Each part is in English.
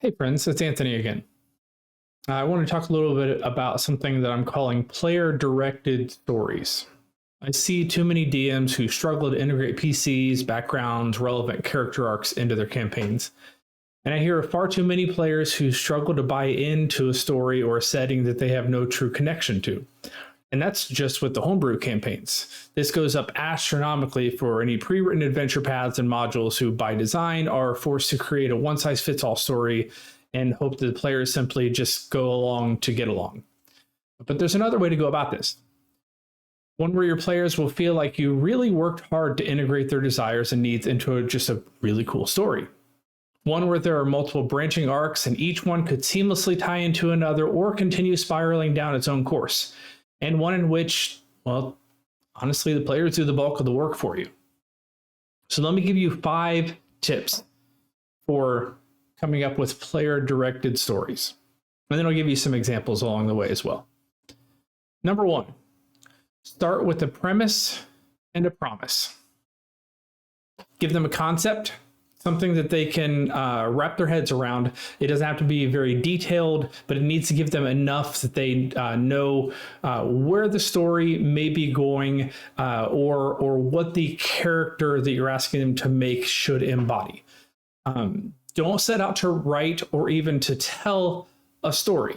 Hey friends, it's Anthony again. I want to talk a little bit about something that I'm calling player-directed stories. I see too many DMs who struggle to integrate PCs, backgrounds, relevant character arcs into their campaigns. And I hear of far too many players who struggle to buy into a story or a setting that they have no true connection to. And that's just with the homebrew campaigns. This goes up astronomically for any pre-written adventure paths and modules who, by design, are forced to create a one-size-fits-all story and hope that the players simply just go along to get along. But there's another way to go about this. One where your players will feel like you really worked hard to integrate their desires and needs into just a really cool story. One where there are multiple branching arcs and each one could seamlessly tie into another or continue spiraling down its own course. And one in which, well, honestly, the players do the bulk of the work for you. So let me give you 5 tips for coming up with player-directed stories. And then I'll give you some examples along the way as well. Number 1, start with a premise and a promise. Give them a concept, something that they can wrap their heads around. It doesn't have to be very detailed, but it needs to give them enough that they know where the story may be going or what the character that you're asking them to make should embody. Don't set out to write or even to tell a story.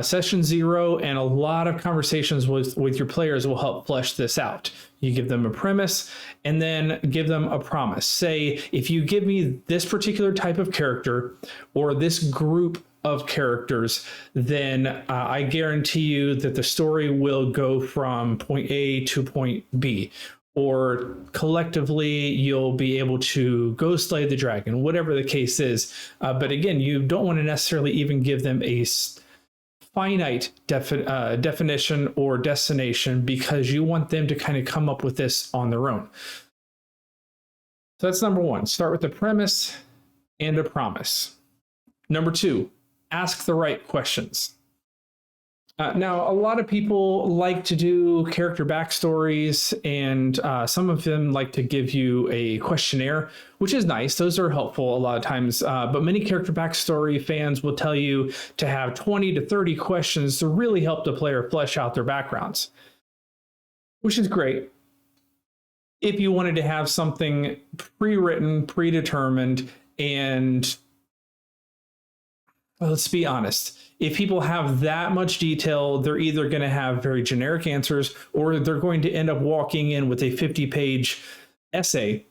Session 0 and a lot of conversations with your players will help flesh this out. You give them a premise and then give them a promise. Say, if you give me this particular type of character or this group of characters, then I guarantee you that the story will go from point A to point B. Or collectively, you'll be able to go slay the dragon, whatever the case is. But again, you don't want to necessarily even give them a finite definition or destination because you want them to kind of come up with this on their own. So that's number 1. Start with a premise and a promise. Number 2, ask the right questions. Now, a lot of people like to do character backstories, and some of them like to give you a questionnaire, which is nice. Those are helpful a lot of times, but many character backstory fans will tell you to have 20 to 30 questions to really help the player flesh out their backgrounds, which is great. If you wanted to have something pre-written, predetermined, and well, let's be honest, if people have that much detail, they're either going to have very generic answers or they're going to end up walking in with a 50-page essay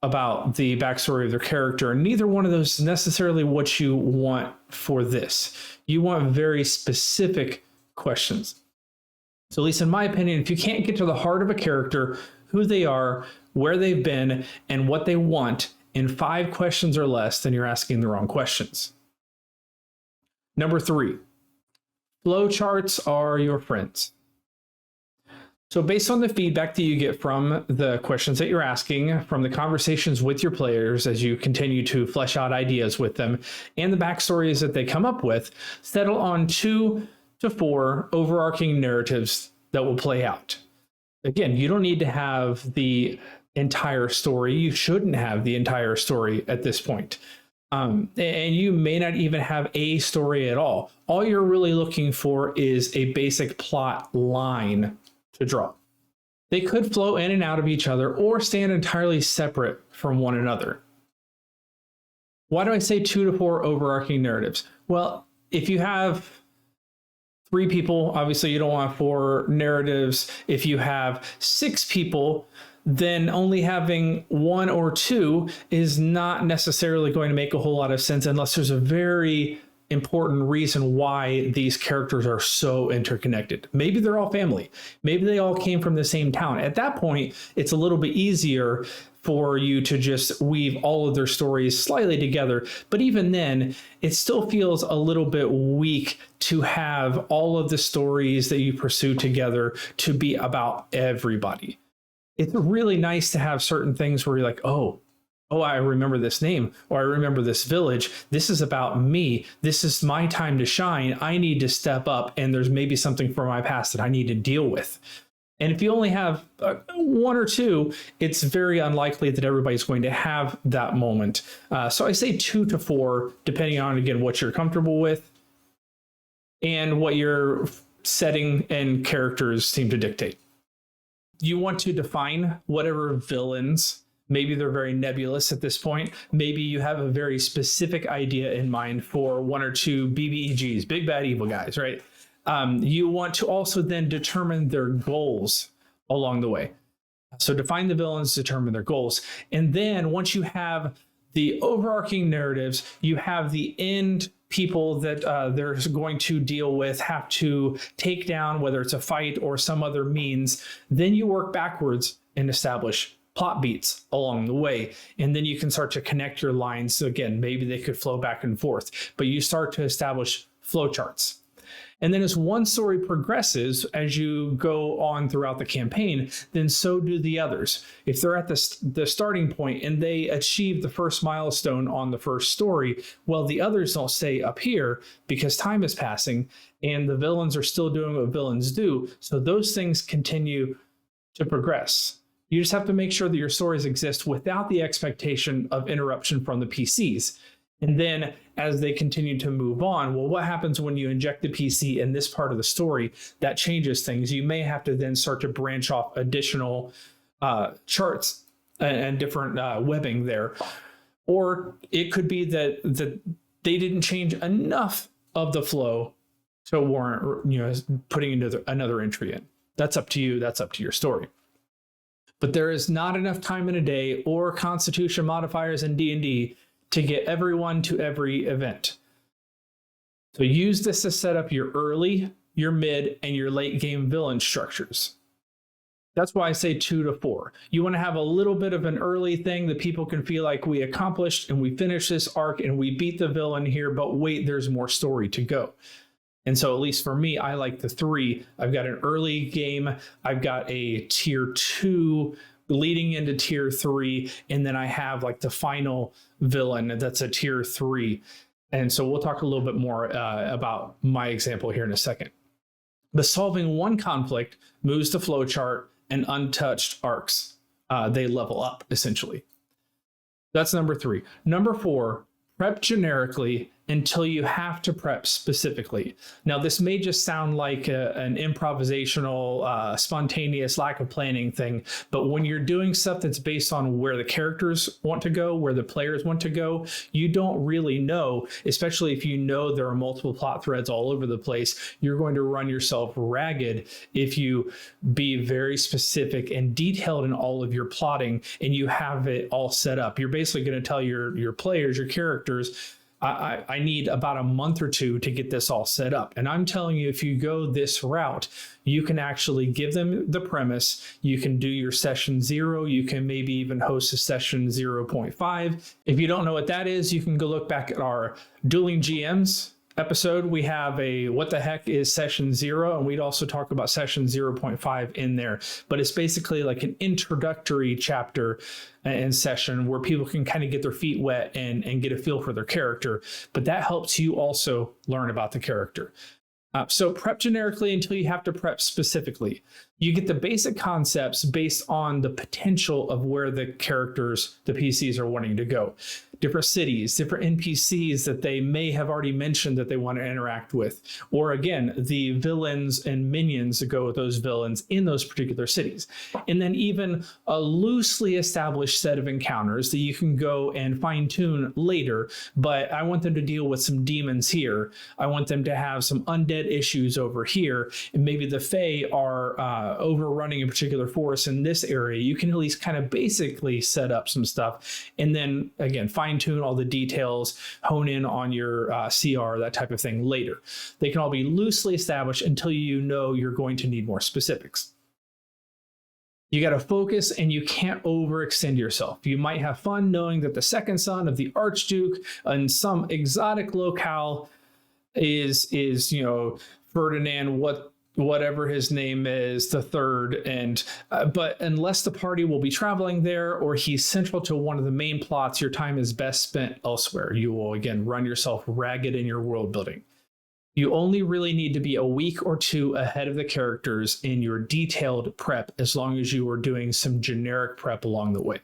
about the backstory of their character. And neither one of those is necessarily what you want for this. You want very specific questions. So at least in my opinion, if you can't get to the heart of a character, who they are, where they've been, and what they want in 5 questions or less, then you're asking the wrong questions. Number 3, flowcharts are your friends. So based on the feedback that you get from the questions that you're asking, from the conversations with your players as you continue to flesh out ideas with them, and the backstories that they come up with, settle on 2 to 4 overarching narratives that will play out. Again, you don't need to have the entire story. You shouldn't have the entire story at this point. And you may not even have a story at all. All you're really looking for is a basic plot line to draw. They could flow in and out of each other or stand entirely separate from one another. Why do I say 2 to 4 overarching narratives? Well, if you have 3 people, obviously you don't want 4 narratives. If you have 6 people, then only having 1 or 2 is not necessarily going to make a whole lot of sense unless there's a very important reason why these characters are so interconnected. Maybe they're all family. Maybe they all came from the same town. At that point, it's a little bit easier for you to just weave all of their stories slightly together. But even then, it still feels a little bit weak to have all of the stories that you pursue together to be about everybody. It's really nice to have certain things where you're like, oh, I remember this name, or I remember this village. This is about me. This is my time to shine. I need to step up, and there's maybe something from my past that I need to deal with. And if you only have one or two, it's very unlikely that everybody's going to have that moment. So I say 2 to 4, depending on, again, what you're comfortable with and what your setting and characters seem to dictate. You want to define whatever villains. Maybe they're very nebulous at this point. Maybe you have a very specific idea in mind for 1 or 2 BBEGs, big bad evil guys, right? You want to also then determine their goals along the way. So define the villains, determine their goals. And then once you have the overarching narratives, you have the end people that they're going to deal with, have to take down, whether it's a fight or some other means. Then you work backwards and establish plot beats along the way. And then you can start to connect your lines. So again, maybe they could flow back and forth, but you start to establish flowcharts. And then as one story progresses, as you go on throughout the campaign, then so do the others. If they're at the starting point and they achieve the first milestone on the first story, well, the others don't stay up here because time is passing and the villains are still doing what villains do. So those things continue to progress. You just have to make sure that your stories exist without the expectation of interruption from the PCs. And then as they continue to move on, well, what happens when you inject the PC in this part of the story? That changes things. You may have to then start to branch off additional charts and different webbing there. Or it could be that they didn't change enough of the flow to warrant putting another entry in. That's up to you. That's up to your story. But there is not enough time in a day or constitution modifiers in D&D to get everyone to every event. So use this to set up your early, your mid, and your late game villain structures. That's why I say 2 to 4. You want to have a little bit of an early thing that people can feel like we accomplished and we finished this arc and we beat the villain here, but wait, there's more story to go. And so at least for me, I like the 3. I've got an early game. I've got a tier 2 leading into tier 3. And then I have like the final villain that's a tier 3. And so we'll talk a little bit more about my example here in a second. But solving one conflict moves the flowchart and untouched arcs. They level up essentially. That's number 3. Number 4, prep generically until you have to prep specifically. Now, this may just sound like an improvisational, spontaneous lack of planning thing, but when you're doing stuff that's based on where the characters want to go, where the players want to go, you don't really know, especially if you know there are multiple plot threads all over the place, you're going to run yourself ragged if you be very specific and detailed in all of your plotting and you have it all set up. You're basically going to tell your players, your characters, I need about a month or 2 to get this all set up. And I'm telling you, if you go this route, you can actually give them the premise. You can do your session 0. You can maybe even host a session 0.5. If you don't know what that is, you can go look back at our Dueling GMs episode. We have a what the heck is session 0, and we'd also talk about session 0.5 in there. But it's basically like an introductory chapter and session where people can kind of get their feet wet and get a feel for their character. But that helps you also learn about the character. So prep generically until you have to prep specifically. You get the basic concepts based on the potential of where the characters, the PCs, are wanting to go. Different cities, different NPCs that they may have already mentioned that they want to interact with. Or again, the villains and minions that go with those villains in those particular cities. And then even a loosely established set of encounters that you can go and fine tune later. But I want them to deal with some demons here. I want them to have some undead issues over here. And maybe the Fae are overrunning a particular forest in this area. You can at least kind of basically set up some stuff. And then again, fine tune all the details, hone in on your CR, that type of thing later. They can all be loosely established until you know you're going to need more specifics. You got to focus and you can't overextend yourself. You might have fun knowing that the second son of the Archduke in some exotic locale is Ferdinand, whatever his name is, the third, and but unless the party will be traveling there or he's central to one of the main plots, your time is best spent elsewhere. You will again run yourself ragged in your world building. You only really need to be a week or two ahead of the characters in your detailed prep, as long as you are doing some generic prep along the way.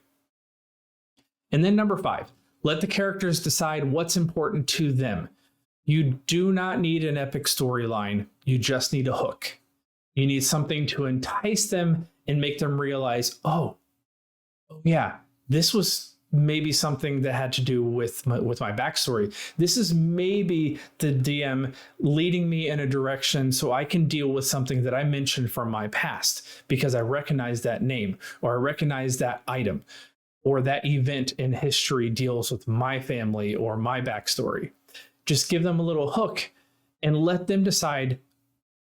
And then number 5, let the characters decide what's important to them. You do not need an epic storyline. You just need a hook. You need something to entice them and make them realize, oh yeah, this was maybe something that had to do with my backstory. This is maybe the DM leading me in a direction so I can deal with something that I mentioned from my past because I recognize that name, or I recognize that item, or that event in history deals with my family or my backstory. Just give them a little hook and let them decide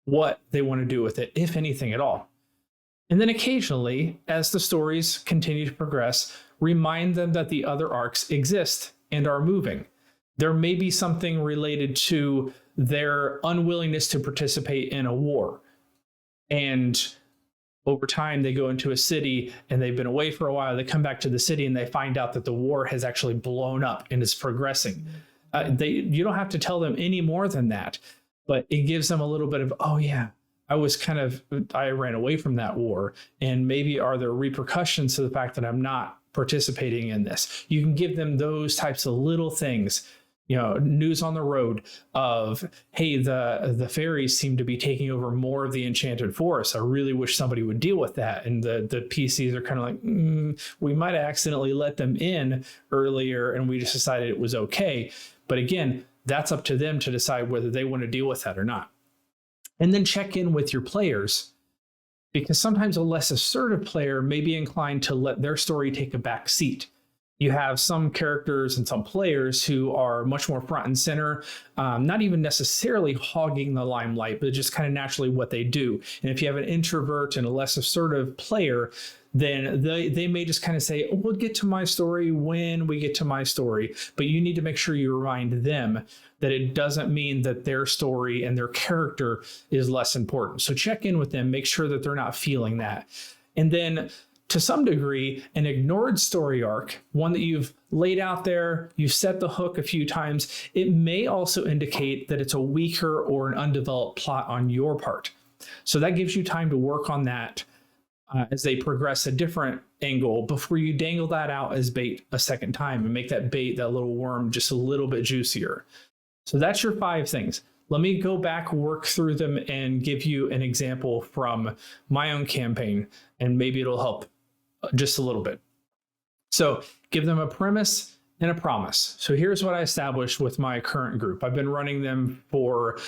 what they want to do with it, if anything at all. And then occasionally, as the stories continue to progress, remind them that the other arcs exist and are moving. There may be something related to their unwillingness to participate in a war. And over time, they go into a city and they've been away for a while. They come back to the city and they find out that the war has actually blown up and is progressing. You don't have to tell them any more than that, but it gives them a little bit of, oh yeah, I ran away from that war, and maybe are there repercussions to the fact that I'm not participating in this? You can give them those types of little things, news on the road of, hey, the fairies seem to be taking over more of the enchanted forest. I really wish somebody would deal with that. And the PCs are kind of like, we might have accidentally let them in earlier and we just decided it was okay. But again, that's up to them to decide whether they want to deal with that or not. And then check in with your players, because sometimes a less assertive player may be inclined to let their story take a back seat. You have some characters and some players who are much more front and center, not even necessarily hogging the limelight, but just kind of naturally what they do. And if you have an introvert and a less assertive player, then they may just kind of say, oh, we'll get to my story when we get to my story. But you need to make sure you remind them that it doesn't mean that their story and their character is less important. So check in with them, make sure that they're not feeling that. And then to some degree, an ignored story arc, one that you've laid out there, you've set the hook a few times, it may also indicate that it's a weaker or an undeveloped plot on your part. So that gives you time to work on that as they progress a different angle before you dangle that out as bait a second time and make that bait, that little worm, just a little bit juicier. So that's your 5 things. Let me go back, work through them, and give you an example from my own campaign, and maybe it'll help just a little bit. So give them a premise and a promise. So here's what I established with my current group. I've been running them for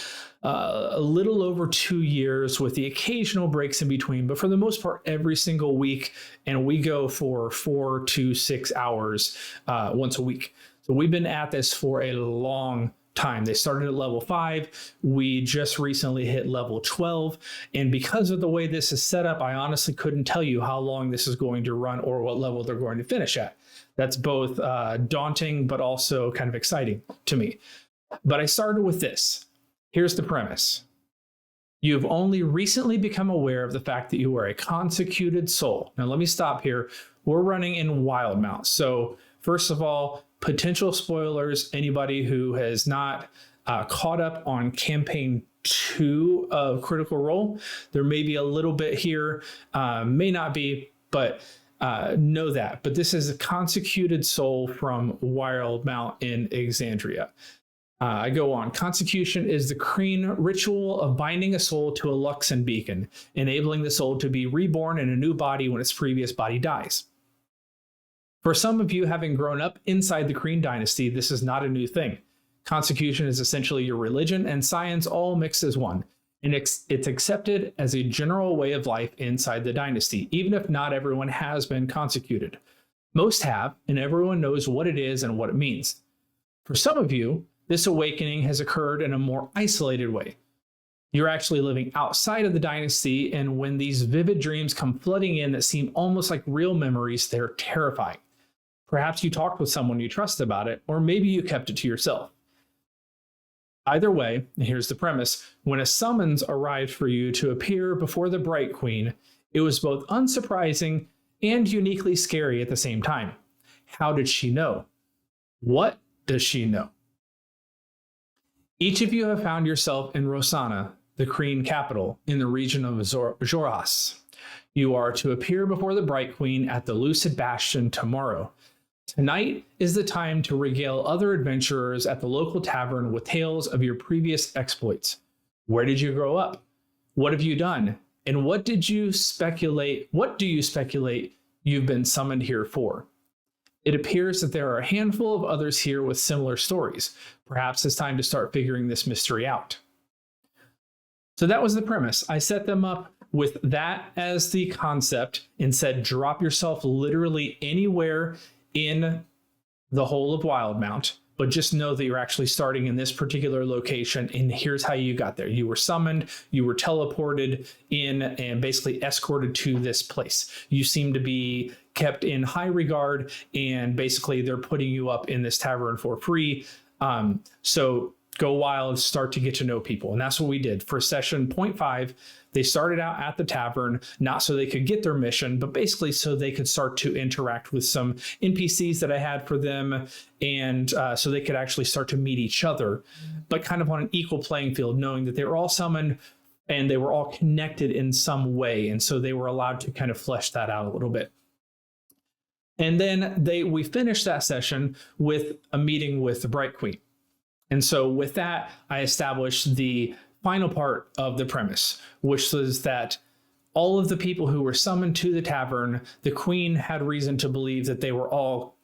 a little over 2 years with the occasional breaks in between, but for the most part, every single week. And we go for 4 to 6 hours once a week. So we've been at this for a long time. They started at level 5. We just recently hit level 12. And because of the way this is set up, I honestly couldn't tell you how long this is going to run or what level they're going to finish at. That's both daunting, but also kind of exciting to me. But I started with this. Here's the premise. You've only recently become aware of the fact that you are a consecuted soul. Now, let me stop here. We're running in Wildmount. So first of all, potential spoilers, anybody who has not caught up on campaign 2 of Critical Role, there may be a little bit here, may not be, but know that. But this is a consecuted soul from Wildmount in Exandria. I go on. Consecution is the Kreen ritual of binding a soul to a Luxon beacon, enabling the soul to be reborn in a new body when its previous body dies. For some of you having grown up inside the Kreen dynasty, this is not a new thing. Consecution is essentially your religion and science all mixed as one, and it's accepted as a general way of life inside the dynasty, even if not everyone has been consecuted. Most have, and everyone knows what it is and what it means. For some of you, this awakening has occurred in a more isolated way. You're actually living outside of the dynasty, and when these vivid dreams come flooding in that seem almost like real memories, they're terrifying. Perhaps you talked with someone you trust about it, or maybe you kept it to yourself. Either way, and here's the premise, when a summons arrived for you to appear before the Bright Queen, it was both unsurprising and uniquely scary at the same time. How did she know? What does she know? Each of you have found yourself in Rosanna, the Kreen capital, in the region of Joras. You are to appear before the Bright Queen at the Lucid Bastion tomorrow. Tonight is the time to regale other adventurers at the local tavern with tales of your previous exploits. Where did you grow up? What have you done? And what do you speculate you've been summoned here for? It appears that there are a handful of others here with similar stories. Perhaps it's time to start figuring this mystery out. So that was the premise. I set them up with that as the concept and said, drop yourself literally anywhere in the whole of Wildmount, but just know that you're actually starting in this particular location, and here's how you got there. You were summoned, you were teleported in, and basically escorted to this place. You seem to be kept in high regard, and basically they're putting you up in this tavern for free. So go wild, start to get to know people. And that's what we did. For session 0.5, they started out at the tavern, not so they could get their mission, but basically so they could start to interact with some NPCs that I had for them, and so they could actually start to meet each other, but kind of on an equal playing field, knowing that they were all summoned and they were all connected in some way. And so they were allowed to kind of flesh that out a little bit. And then we finished that session with a meeting with the Bright Queen. And so with that, I established the final part of the premise, which was that all of the people who were summoned to the tavern, the Queen had reason to believe that they were all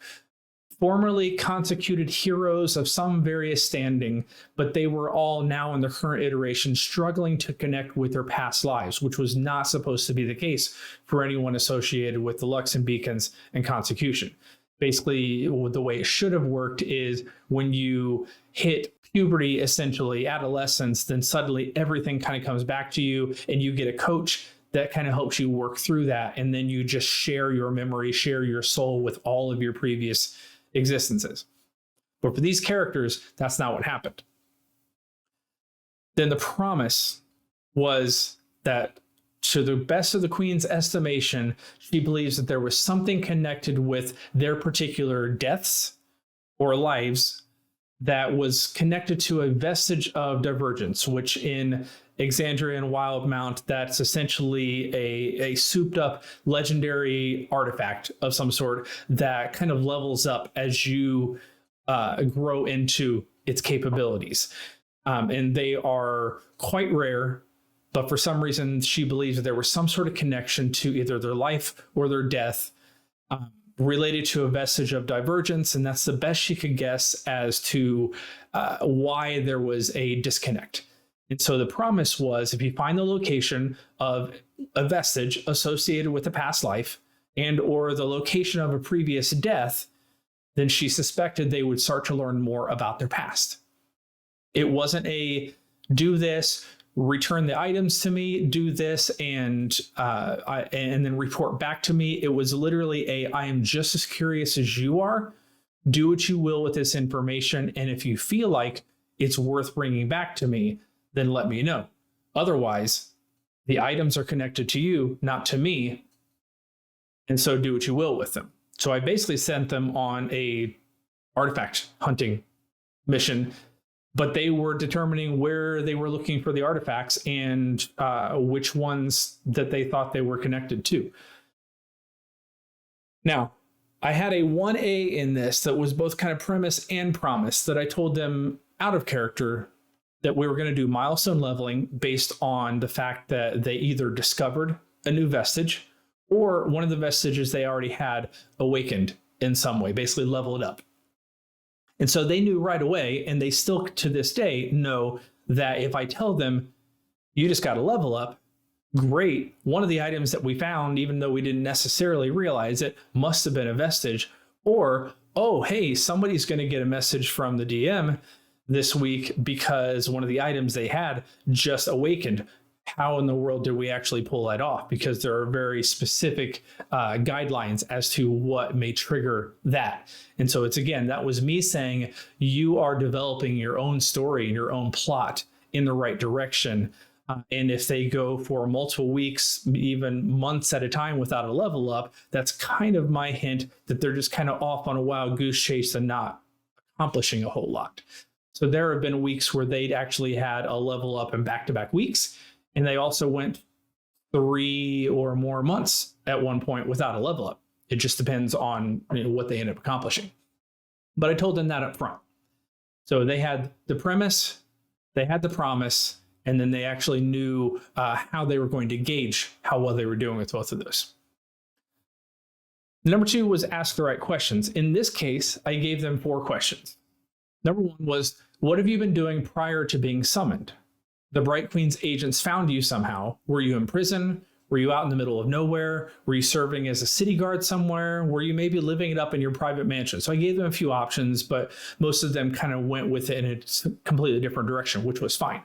formerly consecrated heroes of some various standing, but they were all now in the current iteration struggling to connect with their past lives, which was not supposed to be the case for anyone associated with the Luxon Beacons and Consecration. Basically, the way it should have worked is when you hit puberty, essentially adolescence, then suddenly everything kind of comes back to you and you get a coach that kind of helps you work through that. And then you just share your memory, share your soul with all of your previous existences. But for these characters, that's not what happened. Then the promise was that, to the best of the Queen's estimation, she believes that there was something connected with their particular deaths or lives that was connected to a vestige of divergence, which in Exandria and Wildmount, that's essentially a souped up legendary artifact of some sort that kind of levels up as you grow into its capabilities. And they are quite rare, but for some reason she believes that there was some sort of connection to either their life or their death related to a vestige of divergence, and that's the best she could guess as to why there was a disconnect. And so the promise was, if you find the location of a vestige associated with a past life and or the location of a previous death, then she suspected they would start to learn more about their past. It wasn't a do this, return the items to me, do this, and then report back to me. It was literally I am just as curious as you are. Do what you will with this information, and if you feel like it's worth bringing back to me, then let me know. Otherwise, the items are connected to you, not to me, and so do what you will with them. So I basically sent them on a artifact hunting mission, but they were determining where they were looking for the artifacts and which ones that they thought they were connected to. Now, I had a 1A in this that was both kind of premise and promise, that I told them out of character that we were going to do milestone leveling based on the fact that they either discovered a new vestige or one of the vestiges they already had awakened in some way, basically level it up. And so they knew right away, and they still to this day know that if I tell them, you just got to level up, great. One of the items that we found, even though we didn't necessarily realize it, must have been a vestige. Or, oh, hey, somebody's going to get a message from the DM this week because one of the items they had just awakened. How in the world did we actually pull that off? Because there are very specific guidelines as to what may trigger that. And so it's, again, that was me saying, you are developing your own story and your own plot in the right direction. And if they go for multiple weeks, even months at a time without a level up, that's kind of my hint that they're just kind of off on a wild goose chase and not accomplishing a whole lot. So there have been weeks where they'd actually had a level up in back-to-back weeks, and they also went 3 or more months at one point without a level up. It just depends on what they end up accomplishing. But I told them that up front. So they had the premise, they had the promise, and then they actually knew how they were going to gauge how well they were doing with both of those. Number 2 was ask the right questions. In this case, I gave them 4 questions. Number 1 was, what have you been doing prior to being summoned? The Bright Queen's agents found you somehow. Were you in prison? Were you out in the middle of nowhere? Were you serving as a city guard somewhere? Were you maybe living it up in your private mansion? So I gave them a few options, but most of them kind of went with it in a completely different direction, which was fine.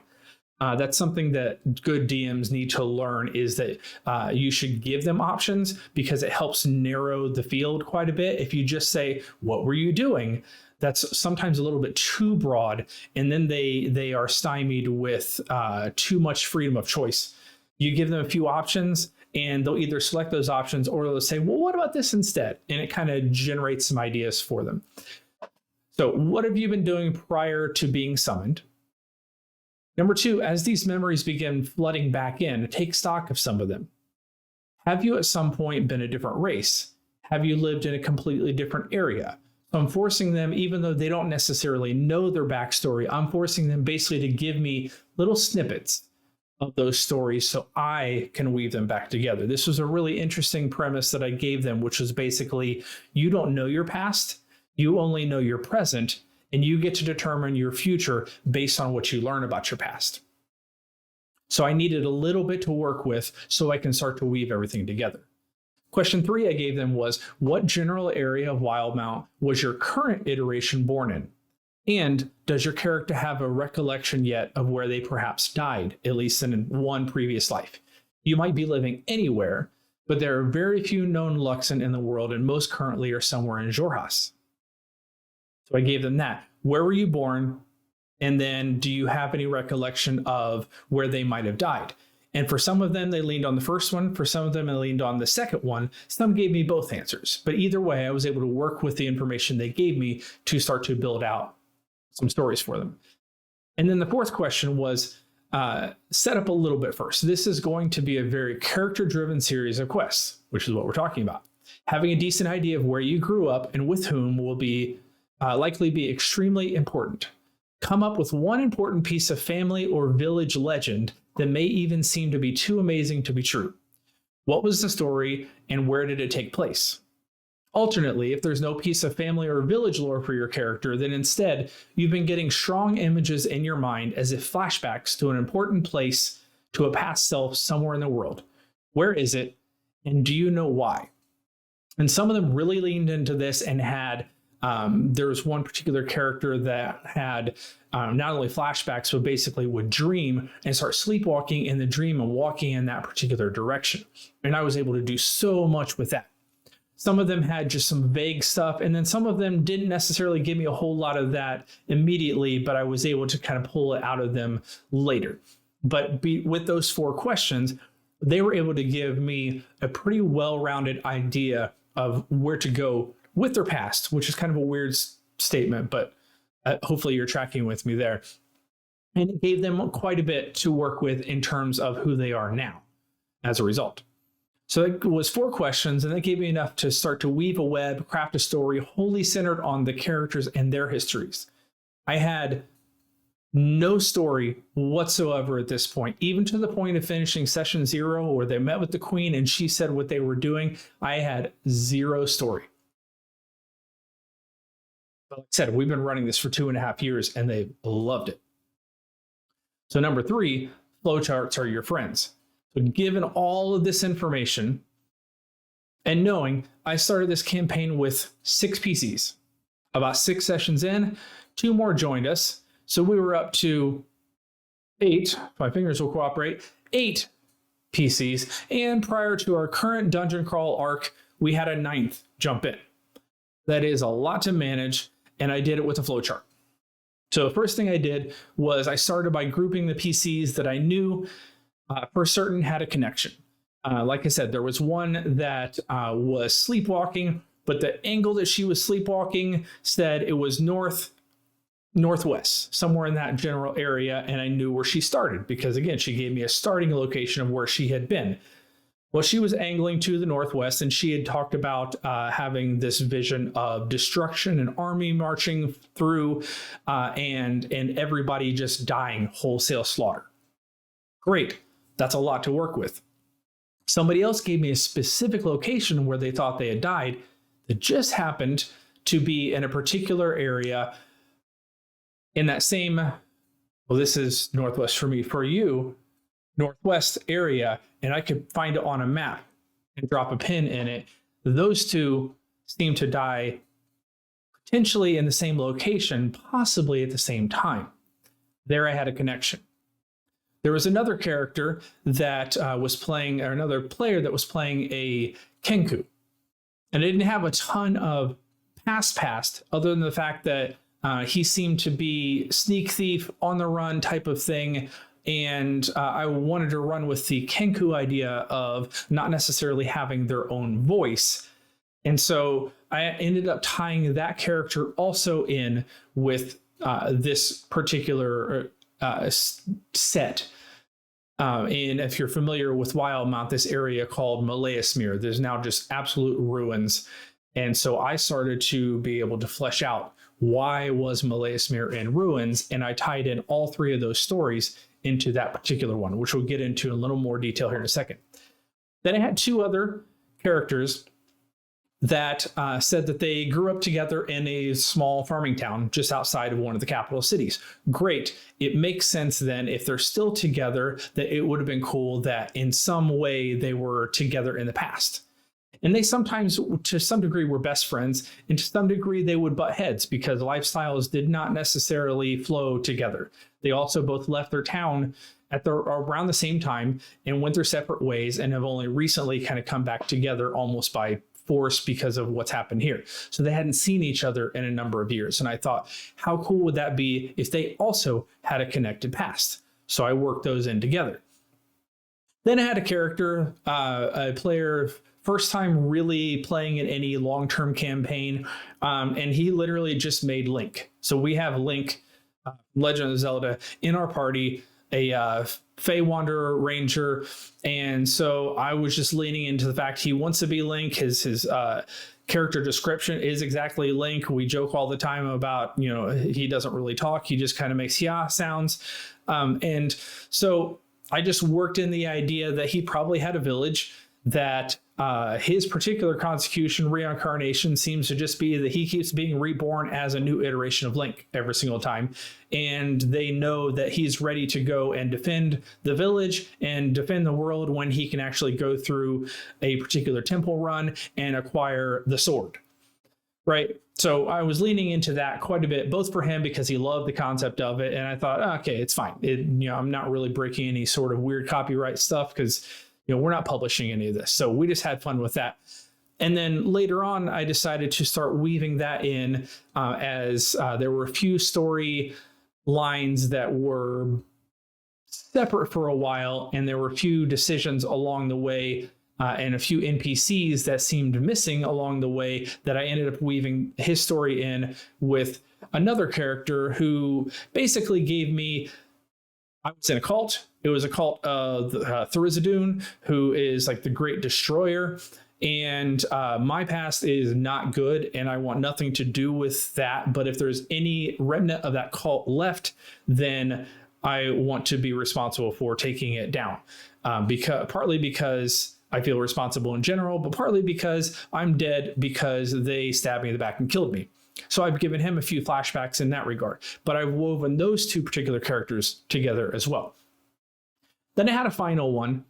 That's something that good DMs need to learn, is that you should give them options because it helps narrow the field quite a bit. If you just say, what were you doing? That's sometimes a little bit too broad, and then they are stymied with too much freedom of choice. You give them a few options, and they'll either select those options or they'll say, well, what about this instead? And it kind of generates some ideas for them. So what have you been doing prior to being summoned? Number 2, as these memories begin flooding back in, take stock of some of them. Have you at some point been a different race? Have you lived in a completely different area? So I'm forcing them, even though they don't necessarily know their backstory, I'm forcing them basically to give me little snippets of those stories so I can weave them back together. This was a really interesting premise that I gave them, which was basically, you don't know your past, you only know your present, and you get to determine your future based on what you learn about your past. So I needed a little bit to work with so I can start to weave everything together. Question 3 I gave them was, what general area of Wildmount was your current iteration born in? And does your character have a recollection yet of where they perhaps died, at least in one previous life? You might be living anywhere, but there are very few known Luxon in the world, and most currently are somewhere in Xhorhas. So I gave them that. Where were you born? And then do you have any recollection of where they might have died? And for some of them, they leaned on the first one. For some of them, they leaned on the second one. Some gave me both answers. But either way, I was able to work with the information they gave me to start to build out some stories for them. And then the 4th question was set up a little bit first. This is going to be a very character-driven series of quests, which is what we're talking about. Having a decent idea of where you grew up and with whom will be likely be extremely important. Come up with one important piece of family or village legend that may even seem to be too amazing to be true. What was the story and where did it take place? Alternately, if there's no piece of family or village lore for your character, then instead you've been getting strong images in your mind as if flashbacks to an important place, to a past self somewhere in the world. Where is it? And do you know why? And some of them really leaned into this and had there was one particular character that had not only flashbacks, but basically would dream and start sleepwalking in the dream and walking in that particular direction. And I was able to do so much with that. Some of them had just some vague stuff, and then some of them didn't necessarily give me a whole lot of that immediately, but I was able to kind of pull it out of them later. But with those 4 questions, they were able to give me a pretty well-rounded idea of where to go with their past, which is kind of a weird statement, but hopefully you're tracking with me there. And it gave them quite a bit to work with in terms of who they are now as a result. So it was 4 questions, and that gave me enough to start to weave a web, craft a story wholly centered on the characters and their histories. I had no story whatsoever at this point, even to the point of finishing session 0, where they met with the queen and she said what they were doing. I had 0 story. But like I said, we've been running this for 2.5 years and they loved it. So number 3, flowcharts are your friends. So given all of this information and knowing I started this campaign with 6 PCs, about 6 sessions in, 2 more joined us. So we were up to 8, if my fingers will cooperate, 8 PCs. And prior to our current dungeon crawl arc, we had a 9th jump in. That is a lot to manage, and I did it with a flowchart. So the first thing I did was I started by grouping the PCs that I knew for certain had a connection. Like I said, there was one that was sleepwalking, but the angle that she was sleepwalking said it was north northwest, somewhere in that general area. And I knew where she started because, again, she gave me a starting location of where she had been. Well, she was angling to the northwest, and she had talked about having this vision of destruction, an army marching through, and everybody just dying, wholesale slaughter. Great. That's a lot to work with. Somebody else gave me a specific location where they thought they had died that just happened to be in a particular area in that same, well, this is northwest for me, for you, northwest area, and I could find it on a map and drop a pin in it. Those two seem to die potentially in the same location, possibly at the same time. There I had a connection. There was another character that was playing, or another player that was playing a Kenku. And I didn't have a ton of past, other than the fact that he seemed to be sneak thief, on the run type of thing. And I wanted to run with the Kenku idea of not necessarily having their own voice. And so I ended up tying that character also in with this particular set. And if you're familiar with Wildmount, this area called Malaesmere, there's now just absolute ruins. And so I started to be able to flesh out why was Malaesmere in ruins, and I tied in all three of those stories into that particular one, which we'll get into in a little more detail here in a second. Then I had two other characters that said that they grew up together in a small farming town just outside of one of the capital cities. Great. It makes sense then, if they're still together, that it would have been cool that in some way they were together in the past. And they sometimes, to some degree, were best friends, and to some degree they would butt heads because lifestyles did not necessarily flow together. They also both left their town at around the same time and went their separate ways, and have only recently kind of come back together almost by force because of what's happened here. So they hadn't seen each other in a number of years. And I thought, how cool would that be if they also had a connected past? So I worked those in together. Then I had a character, a player, first time really playing in any long-term campaign, and he literally just made Link. So we have Link, Legend of Zelda, in our party, a Fey Wanderer Ranger, and so I was just leaning into the fact he wants to be Link. His character description is exactly Link. We joke all the time about, he doesn't really talk. He just kind of makes yeah sounds. And so I just worked in the idea that he probably had a village, that his particular consecution reincarnation seems to just be that he keeps being reborn as a new iteration of Link every single time. And they know that he's ready to go and defend the village and defend the world when he can actually go through a particular temple run and acquire the sword. Right. So I was leaning into that quite a bit, both for him because he loved the concept of it. And I thought, okay, it's fine. I'm not really breaking any sort of weird copyright stuff because we're not publishing any of this. So we just had fun with that. And then later on, I decided to start weaving that in as there were a few story lines that were separate for a while. And there were a few decisions along the way and a few NPCs that seemed missing along the way that I ended up weaving his story in with another character who basically gave me, I was in a cult. It was a cult of Thurizadun, who is like the great destroyer. And my past is not good, and I want nothing to do with that. But if there's any remnant of that cult left, then I want to be responsible for taking it down. Partly because I feel responsible in general, but partly because I'm dead because they stabbed me in the back and killed me. So I've given him a few flashbacks in that regard, but I've woven those two particular characters together as well. Then I had a final one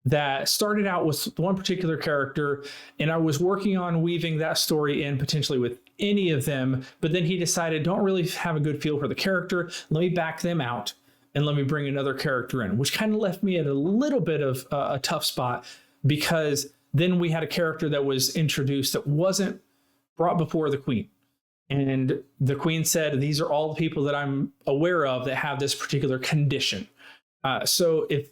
that started out with one particular character, and I was working on weaving that story in potentially with any of them, but then he decided, don't really have a good feel for the character. Let me back them out and let me bring another character in, which kind of left me at a little bit of a tough spot, because then we had a character that was introduced that wasn't brought before the queen. And the queen said, these are all the people that I'm aware of that have this particular condition. So if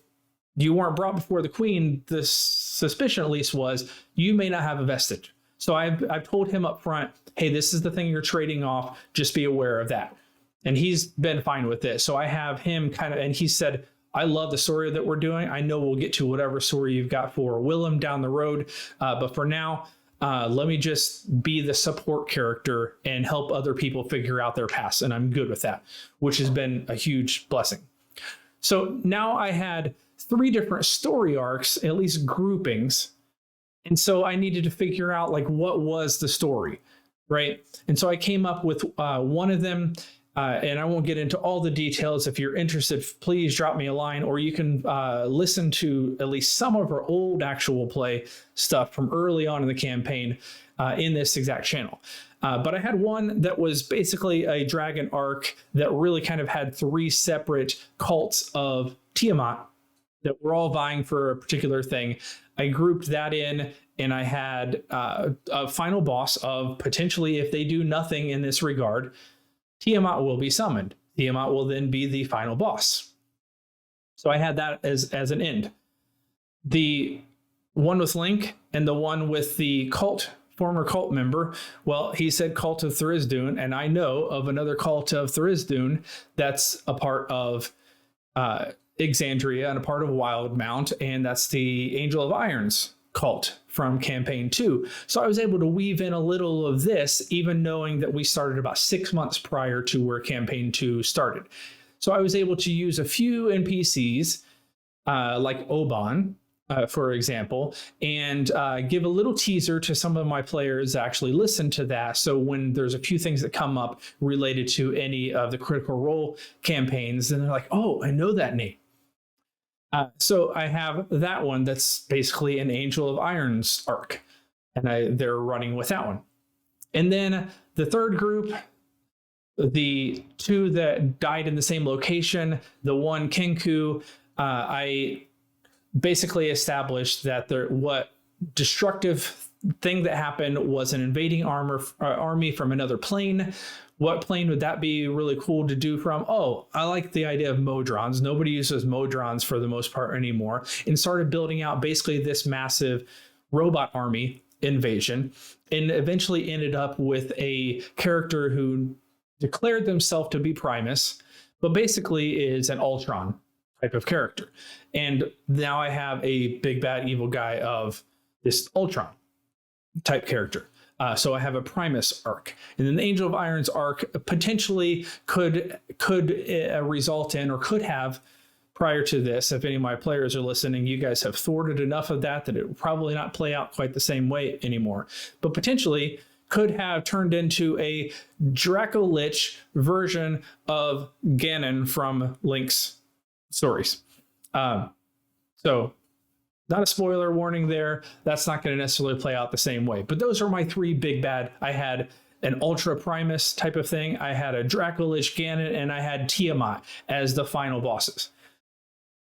you weren't brought before the queen, the suspicion at least was you may not have a vestige. So I've told him up front, hey, this is the thing you're trading off. Just be aware of that. And he's been fine with this. So I have him and he said, I love the story that we're doing. I know we'll get to whatever story you've got for Willem down the road. But for now, let me just be the support character and help other people figure out their paths. And I'm good with that, which has been a huge blessing. So now I had 3 different story arcs, at least groupings. And so I needed to figure out like what was the story, right? And so I came up with one of them. And I won't get into all the details. If you're interested, please drop me a line, or you can listen to at least some of our old actual play stuff from early on in the campaign in this exact channel. But I had one that was basically a dragon arc that really kind of had 3 separate cults of Tiamat that were all vying for a particular thing. I grouped that in, and I had a final boss of potentially, if they do nothing in this regard, Tiamat will be summoned. Tiamat will then be the final boss. So I had that as an end. The one with Link and the one with the former cult member, well, he said Cult of Tharizdun, and I know of another Cult of Tharizdun that's a part of Exandria and a part of Wildmount, and that's the Angel of Irons cult from campaign 2. So I was able to weave in a little of this, even knowing that we started about 6 months prior to where campaign 2 started. So I was able to use a few NPCs like Oban, for example, and give a little teaser to some of my players that actually listen to that. So when there's a few things that come up related to any of the Critical Role campaigns, then they're like, oh, I know that name. So I have that one that's basically an Angel of Irons arc, and they're running with that one. And then the third group, the 2 that died in the same location, the one Kenku, I basically established that what destructive thing that happened was an invading army from another plane. What plane would that be really cool to do from? Oh, I like the idea of Modrons. Nobody uses Modrons for the most part anymore, and started building out basically this massive robot army invasion, and eventually ended up with a character who declared themselves to be Primus, but basically is an Ultron type of character. And now I have a big bad evil guy of this Ultron type character. So I have a Primus arc, and then the Angel of Irons arc potentially could result in, or could have prior to this. If any of my players are listening, you guys have thwarted enough of that it will probably not play out quite the same way anymore. But potentially could have turned into a Draco-Lich version of Ganon from Link's stories. So not a spoiler warning there. That's not going to necessarily play out the same way. But those are my 3 big bad. I had an Ultra Primus type of thing. I had a Draco-Lich Ganon, and I had Tiamat as the final bosses.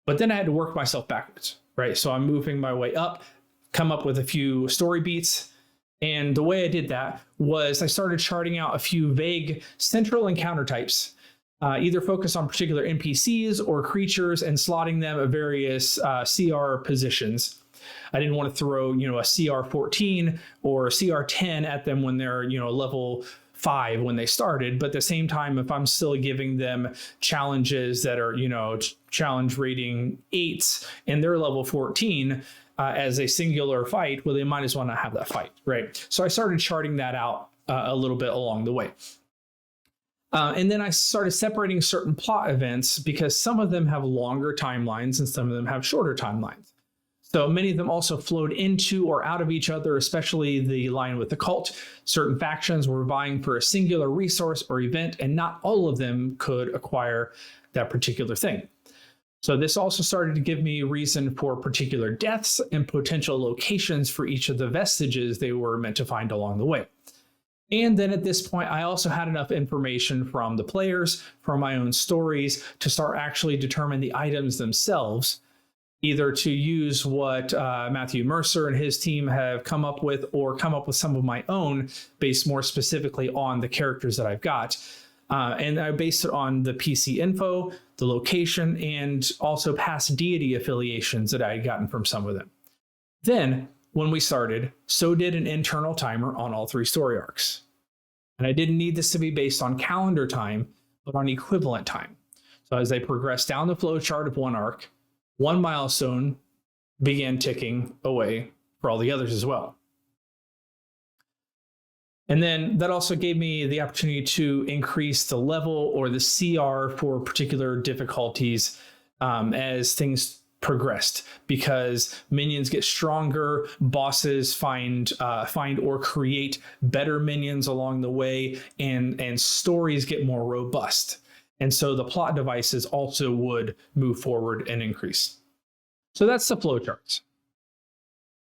But then I had to work myself backwards, right? So I'm moving my way up, come up with a few story beats. And the way I did that was I started charting out a few vague central encounter types. Either focus on particular NPCs or creatures and slotting them at various CR positions. I didn't want to throw, a CR 14 or a CR 10 at them when they're, level 5 when they started. But at the same time, if I'm still giving them challenges that are, challenge rating 8s and they're level 14 as a singular fight, well, they might as well not have that fight, right? So I started charting that out a little bit along the way. And then I started separating certain plot events because some of them have longer timelines and some of them have shorter timelines. So many of them also flowed into or out of each other, especially the line with the cult. Certain factions were vying for a singular resource or event, and not all of them could acquire that particular thing. So this also started to give me reason for particular deaths and potential locations for each of the vestiges they were meant to find along the way. And then at this point, I also had enough information from the players, from my own stories, to start actually determine the items themselves, either to use what Matthew Mercer and his team have come up with, or come up with some of my own based more specifically on the characters that I've got. And I based it on the PC info, the location, and also past deity affiliations that I had gotten from some of them. Then, when we started, so did an internal timer on all 3 story arcs. And I didn't need this to be based on calendar time, but on equivalent time. So as they progressed down the flow chart of one arc, one milestone began ticking away for all the others as well. And then that also gave me the opportunity to increase the level or the CR for particular difficulties as things progressed, because minions get stronger, bosses find or create better minions along the way, and stories get more robust. And so the plot devices also would move forward and increase. So that's the flowcharts.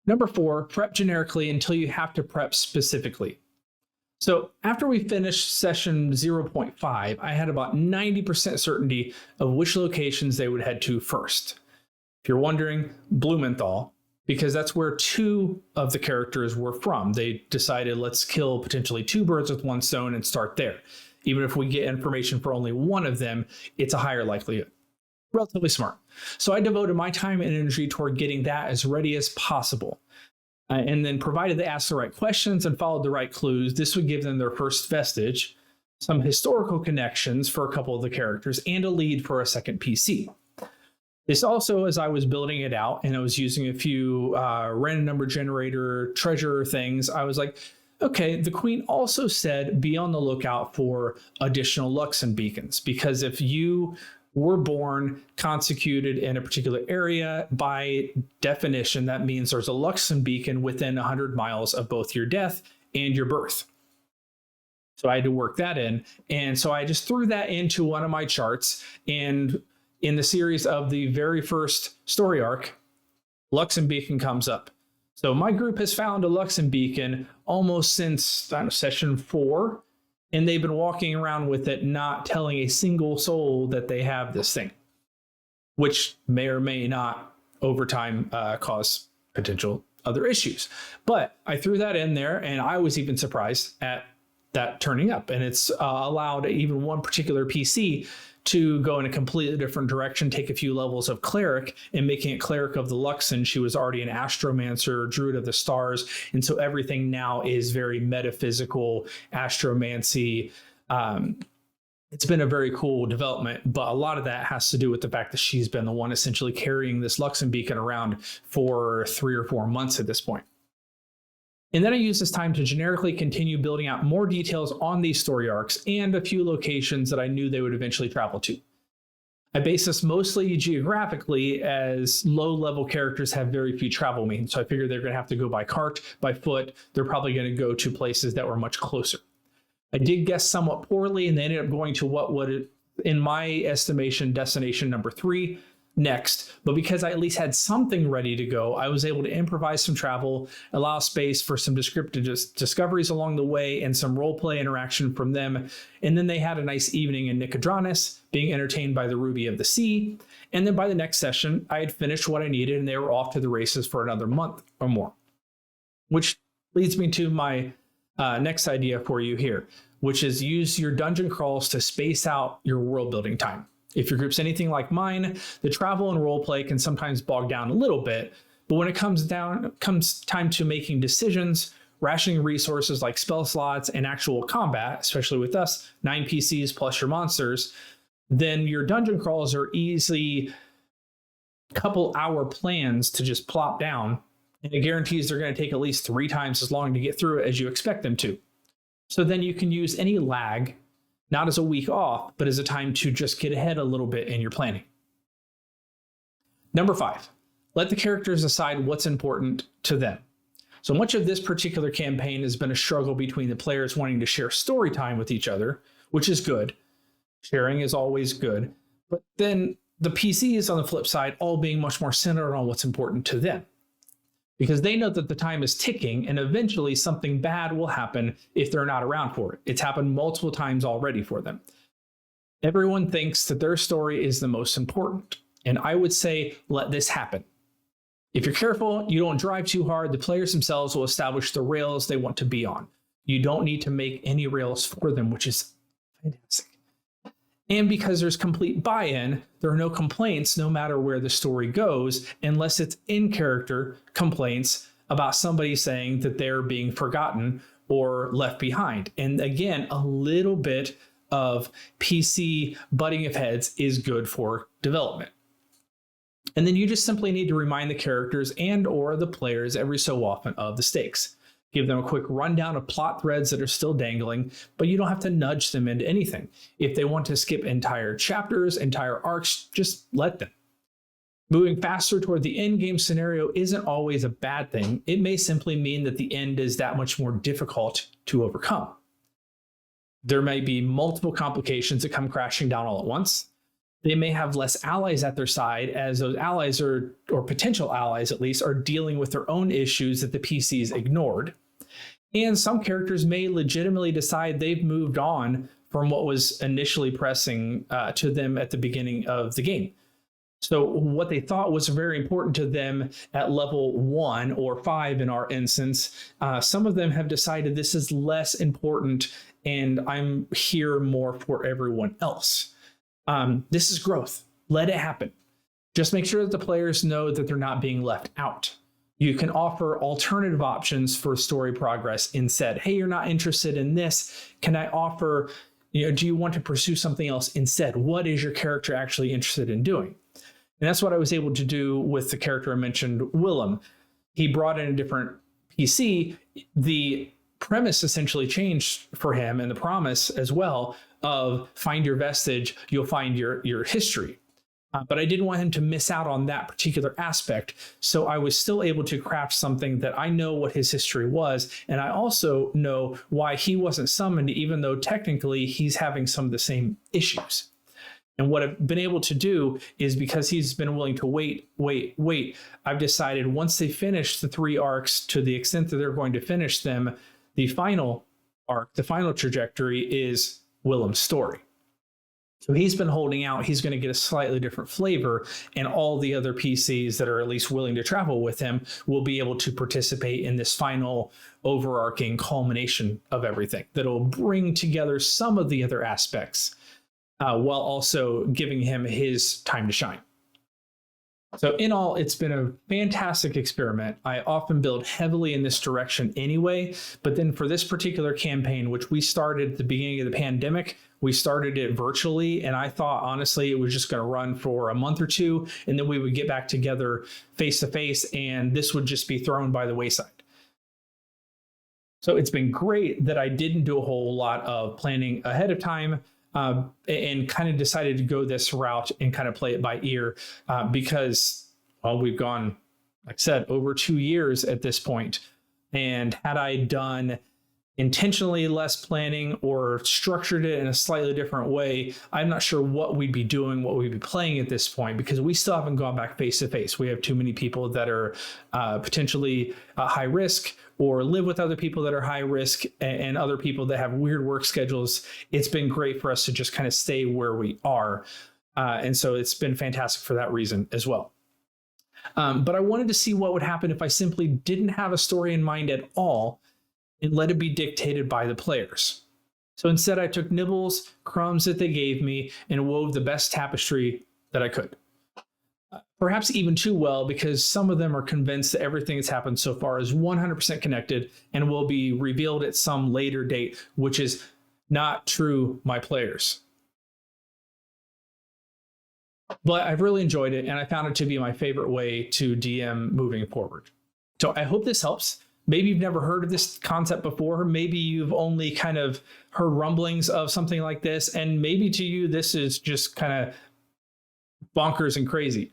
Number 4, prep generically until you have to prep specifically. So after we finished session 0.5, I had about 90% certainty of which locations they would head to first. If you're wondering, Blumenthal, because that's where 2 of the characters were from. They decided, let's kill potentially 2 birds with one stone and start there. Even if we get information for only one of them, it's a higher likelihood. Relatively smart. So I devoted my time and energy toward getting that as ready as possible. And then provided they asked the right questions and followed the right clues, this would give them their first vestige, some historical connections for a couple of the characters, and a lead for a second PC. This also, as I was building it out and I was using a few random number generator treasure things, I was like, okay, the Queen also said be on the lookout for additional Luxon beacons, because if you were born consecrated in a particular area, by definition, that means there's a Luxon beacon within 100 miles of both your death and your birth. So I had to work that in. And so I just threw that into one of my charts. And in the series of the very first story arc, Luxon beacon comes up. So my group has found a Luxon beacon almost since session 4. And they've been walking around with it, not telling a single soul that they have this thing, which may or may not over time cause potential other issues. But I threw that in there, and I was even surprised at that turning up. And it's allowed even one particular PC to go in a completely different direction, take a few levels of cleric, and making it cleric of the Luxon. She was already an astromancer, druid of the stars, and so everything now is very metaphysical, astromancy. It's been a very cool development, but a lot of that has to do with the fact that she's been the one essentially carrying this Luxon beacon around for 3 or 4 months at this point. And then I used this time to generically continue building out more details on these story arcs and a few locations that I knew they would eventually travel to. I base this mostly geographically, as low-level characters have very few travel means. So I figured they're going to have to go by cart, by foot. They're probably going to go to places that were much closer. I did guess somewhat poorly, and they ended up going to what would, in my estimation, destination number 3 next. But because I at least had something ready to go, I was able to improvise some travel, allow space for some descriptive discoveries along the way, and some roleplay interaction from them. And then they had a nice evening in Nicodranus, being entertained by the Ruby of the Sea. And then by the next session, I had finished what I needed, and they were off to the races for another month or more. Which leads me to my next idea for you here, which is use your dungeon crawls to space out your world building time. If your group's anything like mine, the travel and roleplay can sometimes bog down a little bit, but when it comes time to making decisions, rationing resources like spell slots and actual combat, especially with us, 9 PCs plus your monsters, then your dungeon crawls are easily couple hour plans to just plop down, and it guarantees they're going to take at least 3 times as long to get through it as you expect them to. So then you can use any lag not as a week off, but as a time to just get ahead a little bit in your planning. Number 5, let the characters decide what's important to them. So much of this particular campaign has been a struggle between the players wanting to share story time with each other, which is good. Sharing is always good. But then the PCs on the flip side all being much more centered on what's important to them, because they know that the time is ticking and eventually something bad will happen if they're not around for it. It's happened multiple times already for them. Everyone thinks that their story is the most important, and I would say let this happen. If you're careful, you don't drive too hard, the players themselves will establish the rails they want to be on. You don't need to make any rails for them, which is fantastic. And because there's complete buy-in, there are no complaints no matter where the story goes, unless it's in-character complaints about somebody saying that they're being forgotten or left behind. And again, a little bit of PC butting of heads is good for development. And then you just simply need to remind the characters and or the players every so often of the stakes. Give them a quick rundown of plot threads that are still dangling, but you don't have to nudge them into anything. If they want to skip entire chapters, entire arcs, just let them. Moving faster toward the end game scenario isn't always a bad thing. It may simply mean that the end is that much more difficult to overcome. There may be multiple complications that come crashing down all at once. They may have less allies at their side, as those allies or potential allies at least, are dealing with their own issues that the PCs ignored. And some characters may legitimately decide they've moved on from what was initially pressing to them at the beginning of the game. So what they thought was very important to them at level 1 or 5 in our instance, some of them have decided this is less important and I'm here more for everyone else. This is growth. Let it happen. Just make sure that the players know that they're not being left out. You can offer alternative options for story progress instead. Hey, you're not interested in this. Can I offer, do you want to pursue something else instead? What is your character actually interested in doing? And that's what I was able to do with the character I mentioned, Willem. He brought in a different PC. The premise essentially changed for him, and the promise as well of find your vestige, you'll find your history. But I didn't want him to miss out on that particular aspect. So I was still able to craft something that I know what his history was. And I also know why he wasn't summoned, even though technically he's having some of the same issues. And what I've been able to do is, because he's been willing to wait, I've decided once they finish the 3 arcs to the extent that they're going to finish them, the final arc, the final trajectory is Willem's story. So he's been holding out. He's going to get a slightly different flavor, and all the other PCs that are at least willing to travel with him will be able to participate in this final overarching culmination of everything that'll bring together some of the other aspects while also giving him his time to shine. So in all, it's been a fantastic experiment. I often build heavily in this direction anyway, but then for this particular campaign, which we started at the beginning of the pandemic, we started it virtually, and I thought, honestly, it was just going to run for a month or two, and then we would get back together face to face, and this would just be thrown by the wayside. So it's been great that I didn't do a whole lot of planning ahead of time, and kind of decided to go this route and kind of play it by ear, because, well, we've gone, like I said, over 2 years at this point. And had I done intentionally less planning or structured it in a slightly different way, I'm not sure what we'd be doing, what we'd be playing at this point, because we still haven't gone back face to face. We have too many people that are potentially high risk, or live with other people that are high risk, and other people that have weird work schedules. It's been great for us to just kind of stay where we are. And so it's been fantastic for that reason as well. But I wanted to see what would happen if I simply didn't have a story in mind at all and let it be dictated by the players. So instead, I took nibbles, crumbs that they gave me, and wove the best tapestry that I could. Perhaps even too well, because some of them are convinced that everything that's happened so far is 100% connected and will be revealed at some later date, which is not true, my players. But I've really enjoyed it, and I found it to be my favorite way to DM moving forward. So I hope this helps. Maybe you've never heard of this concept before. Maybe you've only kind of heard rumblings of something like this, and maybe to you, this is just kind of bonkers and crazy.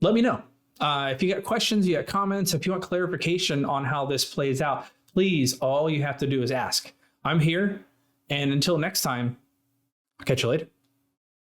Let me know. If you got questions, you got comments, if you want clarification on how this plays out, please, all you have to do is ask. I'm here. And until next time, I'll catch you later.